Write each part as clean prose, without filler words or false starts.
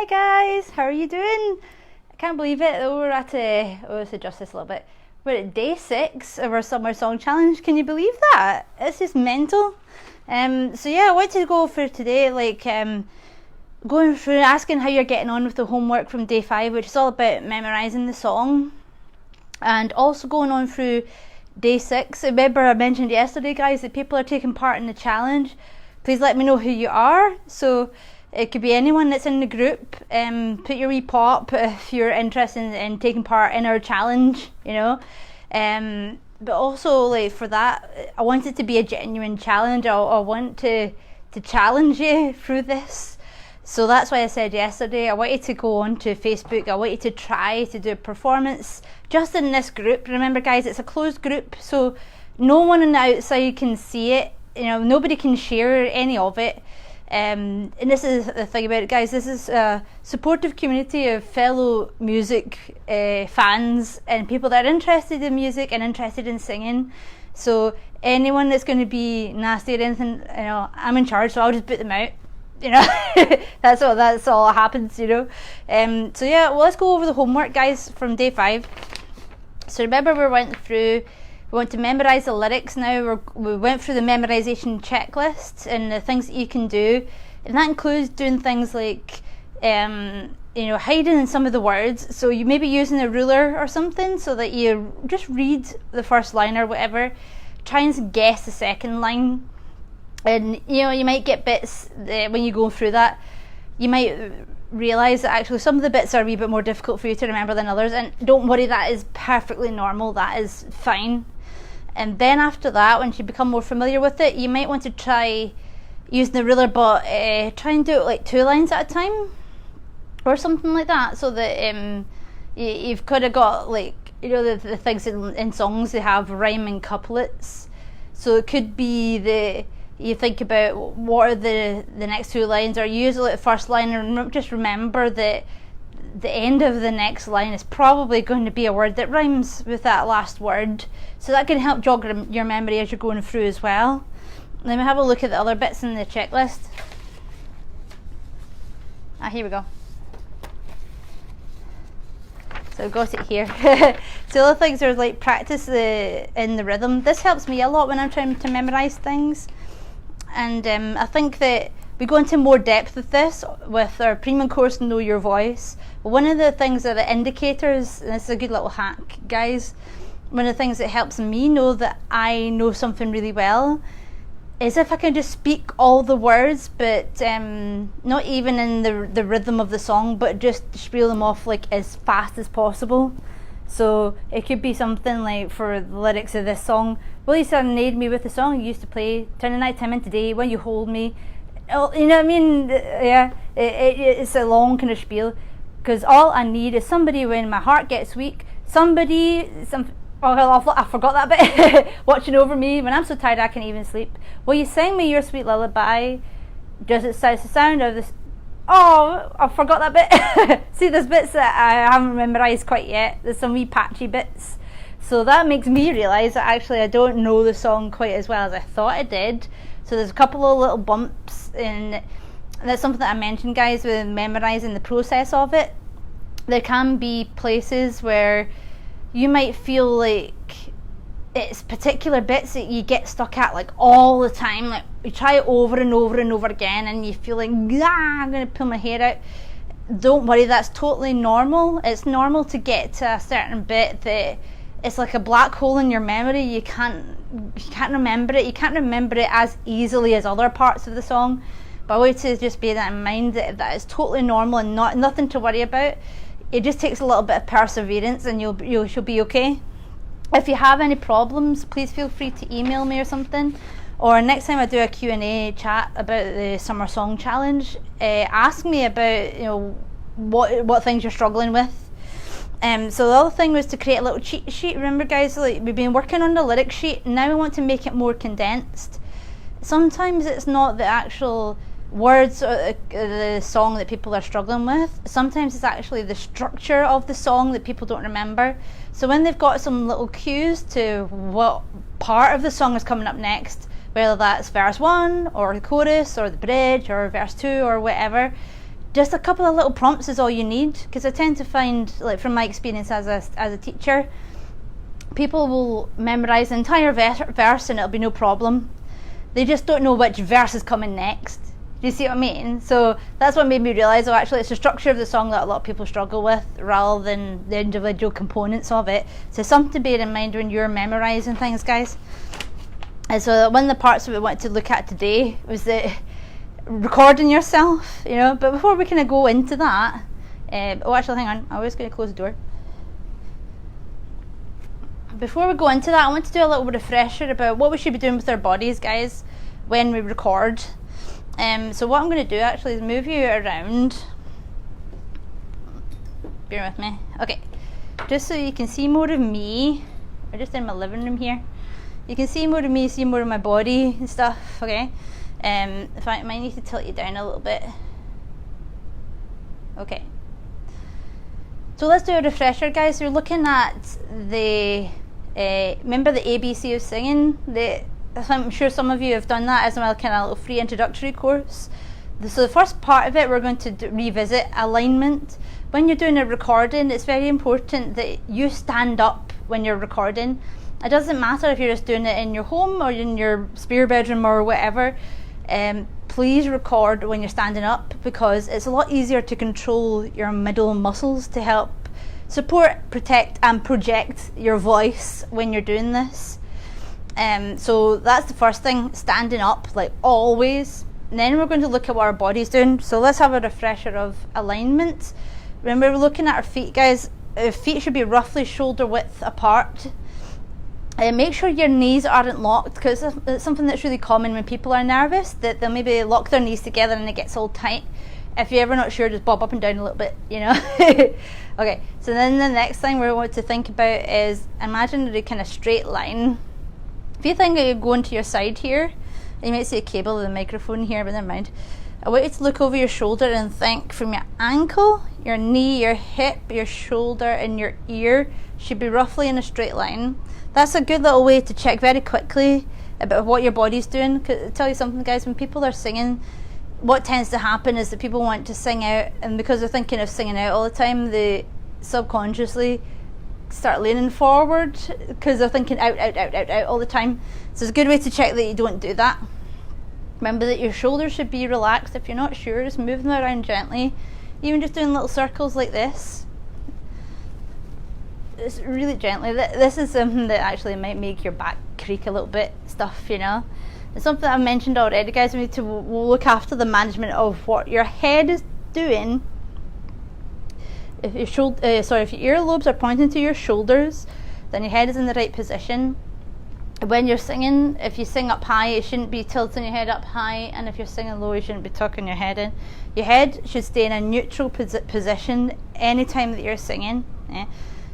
Hi guys, how are you doing? I can't believe it. We're at let's adjust this a little bit. We're at day 6 of our summer song challenge. Can you believe that? It's just mental. So yeah, I wanted to go for today, going through asking how you're getting on with the homework from day 5, which is all about memorising the song, and also going on through day 6. Remember I mentioned yesterday, guys, that people are taking part in the challenge. Please let me know who you are. So it could be anyone that's in the group. Put your wee pop if you're interested in taking part in our challenge, but also, for that, I want it to be a genuine challenge. I want to challenge you through this. So that's why I said yesterday, I wanted to go on to Facebook. I wanted to try to do a performance just in this group. Remember, guys, it's a closed group, so no one on the outside can see it. Nobody can share any of it. And this is the thing about it, guys. This is a supportive community of fellow music fans and people that are interested in music and interested in singing. So anyone that's going to be nasty or anything, I'm in charge, so I'll just put them out. That's all that happens. So yeah, well, let's go over the homework, guys, from day 5. So remember, we want to memorise the lyrics now. We went through the memorisation checklist and the things that you can do, and that includes doing things like hiding in some of the words. So you may be using a ruler or something so that you just read the first line or whatever, try and guess the second line. And you might get bits when you go through that, you might realise that actually some of the bits are a wee bit more difficult for you to remember than others, and don't worry, that is perfectly normal. That is fine. And then after that, once you become more familiar with it, you might want to try using the ruler, but try and do it like 2 lines at a time or something like that, so that you've kind of got the things in songs, they have rhyming couplets. So it could be you think about what are the next 2 lines, or usually the first line, and just remember that the end of the next line is probably going to be a word that rhymes with that last word, so that can help jog your memory as you're going through as well. Let me have a look at the other bits in the checklist. Here we go. So I've got it here. So the other things are practice in the rhythm. This helps me a lot when I'm trying to memorise things. And I think that we go into more depth with this with our premium course, Know Your Voice. One of the things that the indicators, and this is a good little hack, guys, one of the things that helps me know that I know something really well is if I can just speak all the words, but not even in the rhythm of the song, but just spiel them off as fast as possible. So it could be something like, for the lyrics of this song, will you serenade me with the song you used to play, turn the night time into day, when you hold me. You know what I mean? Yeah, it's a long kind of spiel, because all I need is somebody when my heart gets weak, I forgot that bit. Watching over me when I'm so tired I can't even sleep. Will you sing me your sweet lullaby? Does it sound of this? Oh, I forgot that bit. See, there's bits that I haven't memorised quite yet. There's some wee patchy bits. So that makes me realise that actually I don't know the song quite as well as I thought I did. So there's a couple of little bumps, and that's something that I mentioned, guys, with memorising the process of it. There can be places where you might feel like it's particular bits that you get stuck at all the time. You try it over and over and over again, and you feel I'm going to pull my hair out. Don't worry, that's totally normal. It's normal to get to a certain bit that it's like a black hole in your memory. You can't remember it. You can't remember it as easily as other parts of the song. But I want to just bear that in mind, that is totally normal and nothing to worry about. It just takes a little bit of perseverance, and you'll be okay. If you have any problems, please feel free to email me or something. Or next time I do a Q&A chat about the Summer Song Challenge, ask me about what things you're struggling with. So the other thing was to create a little cheat sheet. Remember, guys, we've been working on the lyric sheet. Now we want to make it more condensed. Sometimes it's not the actual words or the song that people are struggling with. Sometimes it's actually the structure of the song that people don't remember. So when they've got some little cues to what part of the song is coming up next, whether that's verse 1 or the chorus or the bridge or verse 2 or whatever, just a couple of little prompts is all you need, because I tend to find, like from my experience as a teacher, people will memorize the entire verse and it'll be no problem. They just don't know which verse is coming next. Do you see what I mean? So that's what made me realise, oh, actually it's the structure of the song that a lot of people struggle with rather than the individual components of it. So something to bear in mind when you're memorising things, guys. And so one of the parts that we wanted to look at today was the recording yourself, you know. But before we kind of go into that, oh, actually, hang on, I was going to close the door. Before we go into that, I want to do a little refresher about what we should be doing with our bodies, guys, when we record. So what I'm going to do actually is move you around. Bear with me. Okay, just so you can see more of me. We're just in my living room here. You can see more of me, see more of my body and stuff, okay? In fact, I might need to tilt you down a little bit. Okay. So let's do a refresher, guys. We're looking at the, remember the ABC of singing? I'm sure some of you have done that as a kind of little free introductory course. So the first part of it, we're going to revisit alignment. When you're doing a recording, it's very important that you stand up when you're recording. It doesn't matter if you're just doing it in your home or in your spare bedroom or whatever. Please record when you're standing up, because it's a lot easier to control your middle muscles to help support, protect and project your voice when you're doing this. So that's the first thing, standing up like always. And then we're going to look at what our body's doing. So let's have a refresher of alignment. Remember, we're looking at our feet, guys. Our feet should be roughly shoulder width apart. Make sure your knees aren't locked, because it's something that's really common when people are nervous, that they'll maybe lock their knees together and it gets all tight. If you're ever not sure, just bob up and down a little bit, you know. Okay, so then the next thing we want to think about is imagine a kind of straight line. If you think that you're going to your side here, and you might see a cable of the microphone here, but never mind. I want you to look over your shoulder and think from your ankle, your knee, your hip, your shoulder and your ear should be roughly in a straight line. That's a good little way to check very quickly about what your body's doing. I'll tell you something, guys, when people are singing, what tends to happen is that people want to sing out, and because they're thinking of singing out all the time, they subconsciously start leaning forward because they're thinking out, out, out, out, out all the time. So it's a good way to check that you don't do that. Remember that your shoulders should be relaxed. If you're not sure, just move them around gently, even just doing little circles like this. It's really gently. This is something that actually might make your back creak a little bit, stuff, you know. It's something I've mentioned already, guys. We need to look after the management of what your head is doing. If your if your earlobes are pointing to your shoulders, then your head is in the right position. When you're singing, if you sing up high, it shouldn't be tilting your head up high, and if you're singing low, you shouldn't be tucking your head in. Your head should stay in a neutral position anytime that you're singing.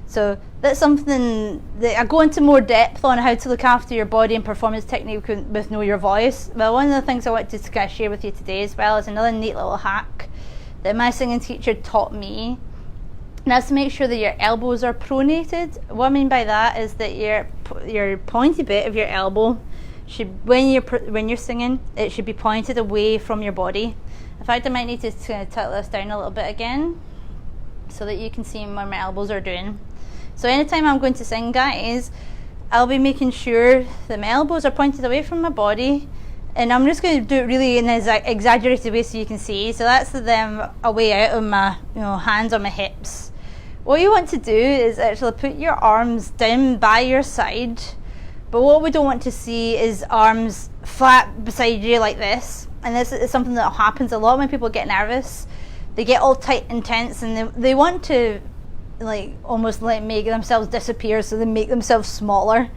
So that's something that I go into more depth on, how to look after your body and performance technique with Know Your Voice. Well, one of the things I wanted to share with you today as well is another neat little hack that my singing teacher taught me. And that's to make sure that your elbows are pronated. What I mean by that is that your pointy bit of your elbow should, when you're singing, it should be pointed away from your body. In fact, I might need to tilt this down a little bit again so that you can see what my elbows are doing. So anytime I'm going to sing, guys, I'll be making sure that my elbows are pointed away from my body, and I'm just going to do it really in an exaggerated way so you can see. So that's them away out of my hands on my hips. What you want to do is actually put your arms down by your side, but what we don't want to see is arms flat beside you like this. And this is something that happens a lot when people get nervous. They get all tight and tense, and they want to almost make themselves disappear, so they make themselves smaller.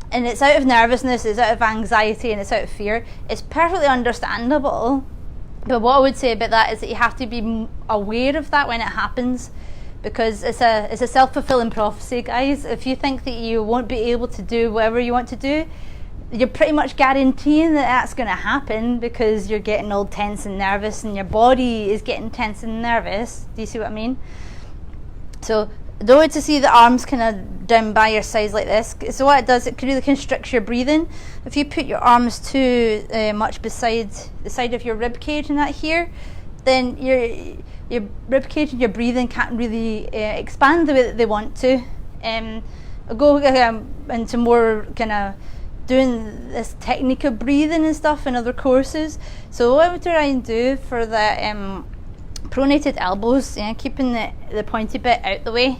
And it's out of nervousness, it's out of anxiety, and it's out of fear. It's perfectly understandable, but what I would say about that is that you have to be aware of that when it happens, because it's a self-fulfilling prophecy, guys. If you think that you won't be able to do whatever you want to do, you're pretty much guaranteeing that that's going to happen, because you're getting all tense and nervous and your body is getting tense and nervous. Do you see what I mean? So don't want to see the arms kind of down by your sides like this. So what it does, it really constricts your breathing. If you put your arms too much beside the side of your rib cage and that here, then your rib cage and your breathing can't really expand the way that they want to. I'll go into more kind of doing this technique of breathing and stuff in other courses. So what I would try and do for the pronated elbows, keeping the pointy bit out the way,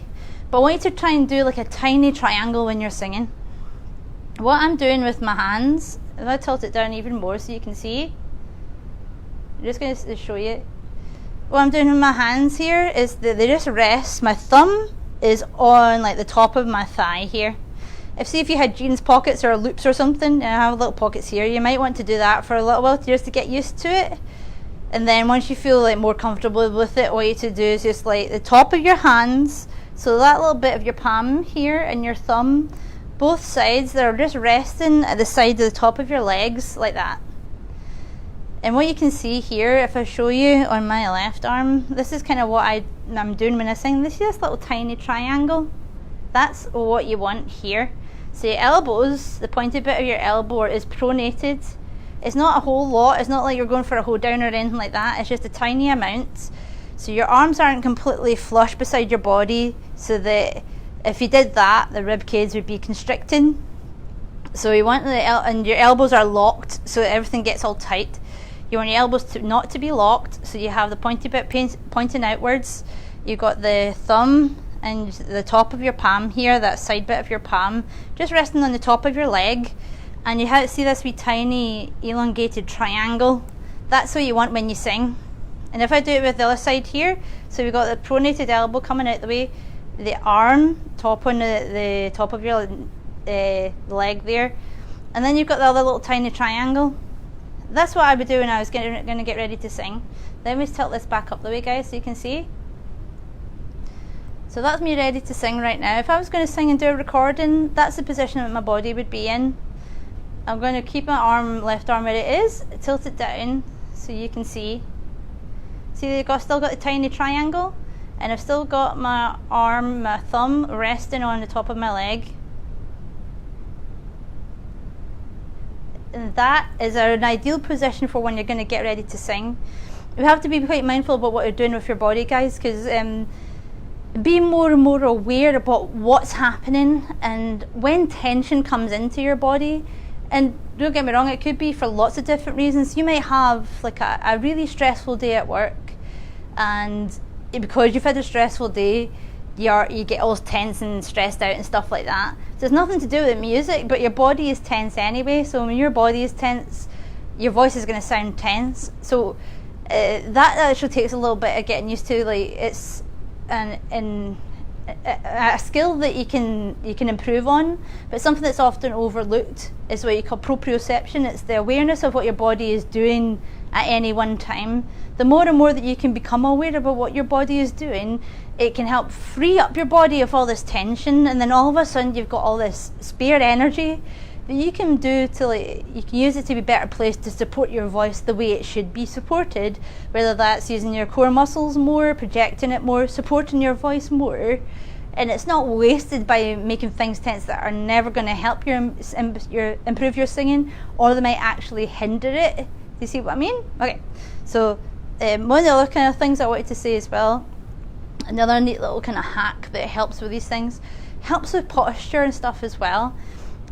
but I want you to try and do like a tiny triangle when you're singing. What I'm doing with my hands, if I tilt it down even more so you can see, I'm just going to show you. What I'm doing with my hands here is that they just rest. My thumb is on like the top of my thigh here. If you had jeans pockets or loops or something, and I have little pockets here, you might want to do that for a little while just to get used to it. And then once you feel like more comfortable with it, what you to do is just like the top of your hands, so that little bit of your palm here and your thumb, both sides, they're just resting at the side of the top of your legs like that. And what you can see here, if I show you on my left arm, this is kind of what I'm doing when I sing. This is this little tiny triangle. That's what you want here. So your elbows, the pointy bit of your elbow is pronated. It's not a whole lot. It's not like you're going for a hold down or anything like that. It's just a tiny amount. So your arms aren't completely flush beside your body, so that if you did that, the rib cage would be constricting. So you want and your elbows are locked, so everything gets all tight. You want your elbows not to be locked, so you have the pointy bit pointing outwards. You've got the thumb and the top of your palm here, that side bit of your palm, just resting on the top of your leg. And you see this wee tiny elongated triangle. That's what you want when you sing. And if I do it with the other side here, so we've got the pronated elbow coming out the way, the arm top on the top of your leg there, and then you've got the other little tiny triangle. That's what I would do when I was going to get ready to sing. Let me tilt this back up the way, guys, so you can see. So that's me ready to sing right now. If I was going to sing and do a recording, that's the position that my body would be in. I'm going to keep my left arm where it is, tilt it down so you can see. See, still got the tiny triangle, and I've still got my thumb resting on the top of my leg. And that is an ideal position for when you're going to get ready to sing. You have to be quite mindful about what you're doing with your body, guys, because be more and more aware about what's happening and when tension comes into your body. And don't get me wrong, it could be for lots of different reasons. You might have like a really stressful day at work, and because you've had a stressful day, you get all tense and stressed out and stuff like that. So it's nothing to do with music, but your body is tense anyway. So when your body is tense, your voice is going to sound tense. So that actually takes a little bit of getting used to. Like, it's a skill that you can improve on, but something that's often overlooked is what you call proprioception. It's the awareness of what your body is doing at any one time. The more and more that you can become aware about what your body is doing, it can help free up your body of all this tension, and then all of a sudden you've got all this spare energy that you can do to you can use it to be better placed to support your voice the way it should be supported, whether that's using your core muscles more, projecting it more, supporting your voice more. And it's not wasted by making things tense that are never going to help improve your singing, or they might actually hinder it. Do you see what I mean? Okay, so one of the other kind of things I wanted to say as well, another neat little kind of hack that helps with these things, helps with posture and stuff as well,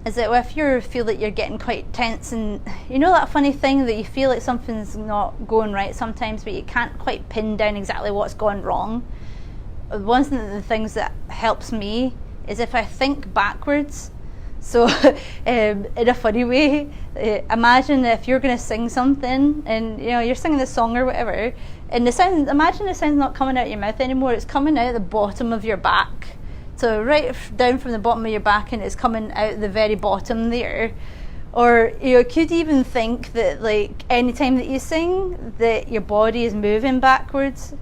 is that if you feel that you're getting quite tense, and you know that funny thing that you feel like something's not going right sometimes, but you can't quite pin down exactly what's gone wrong. One of the things that helps me is if I think backwards. So in a funny way, imagine if you're going to sing something, and you're singing this song or whatever, and imagine the sound's not coming out of your mouth anymore, it's coming out the bottom of your back. So right down from the bottom of your back, and it's coming out the very bottom there. Or you could even think that like any time that you sing, that your body is moving backwards.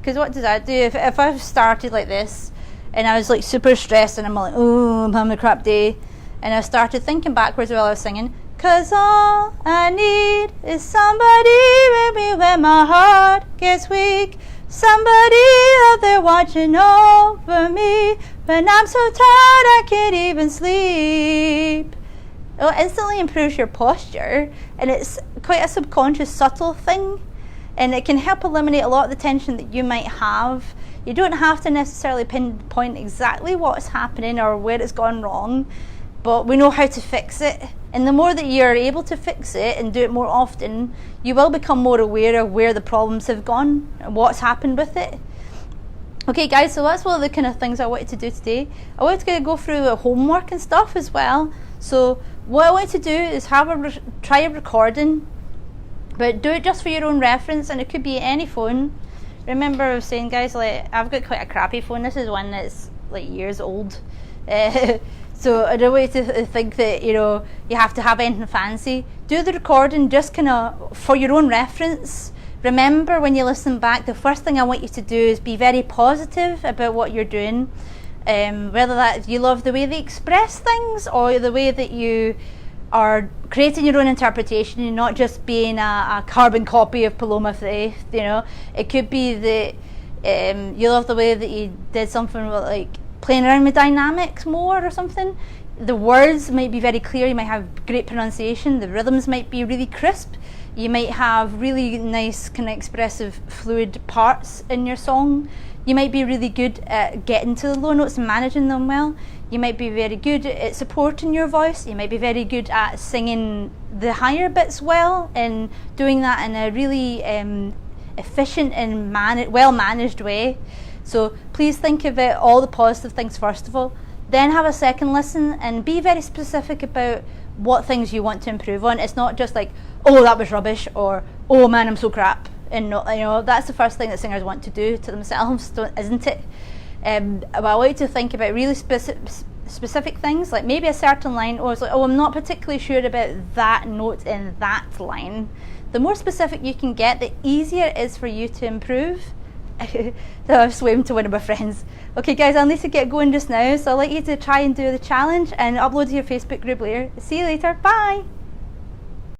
Because what does that do? If I've started like this, and I was like super stressed, and I'm like, oh, I'm having a crap day, and I started thinking backwards while I was singing, 'cause all I need is somebody with me when my heart gets weak, somebody out there watching over me when I'm so tired I can't even sleep. It instantly improves your posture, and it's quite a subconscious, subtle thing. and it can help eliminate a lot of the tension that you might have. You don't have to necessarily pinpoint exactly what's happening or where it's gone wrong, but we know how to fix it. And the more that you're able to fix it and do it more often, you will become more aware of where the problems have gone and what's happened with it. Okay guys, so that's one of the kind of things I wanted to do today. I wanted to go through the homework and stuff as well. So what I want to do is try a recording, but do it just for your own reference, and it could be any phone. Remember I was saying, guys, like, I've got quite a crappy phone. This is one that's like years old. So I don't want you to think that, you know, you have to have anything fancy. Do the recording just kind of for your own reference. Remember, when you listen back, the first thing I want you to do is be very positive about what you're doing. Whether that you love the way they express things or the way that you are creating your own interpretation, you're not just being a carbon copy of Paloma Faith, you know. It could be that you love the way that you did something with, like, playing around with dynamics more or something. The words might be very clear, you might have great pronunciation, the rhythms might be really crisp, you might have really nice kind of expressive fluid parts in your song. You might be really good at getting to the low notes and managing them well. You might be very good at supporting your voice. You might be very good at singing the higher bits well and doing that in a really efficient and well managed way. So please think about all the positive things first of all, then have a second listen and be very specific about what things you want to improve on. It's not just like, oh, that was rubbish, or oh man, I'm so crap. And not, you know, that's the first thing that singers want to do to themselves, isn't it? But I want you to think about really specific things, like maybe a certain line, or it's like, oh, I'm not particularly sure about that note in that line. The more specific you can get, the easier it is for you to improve. So I've swam to one of my friends. Okay guys, I'll need to get going just now, so I'd like you to try and do the challenge and upload to your Facebook group later. See you later, bye!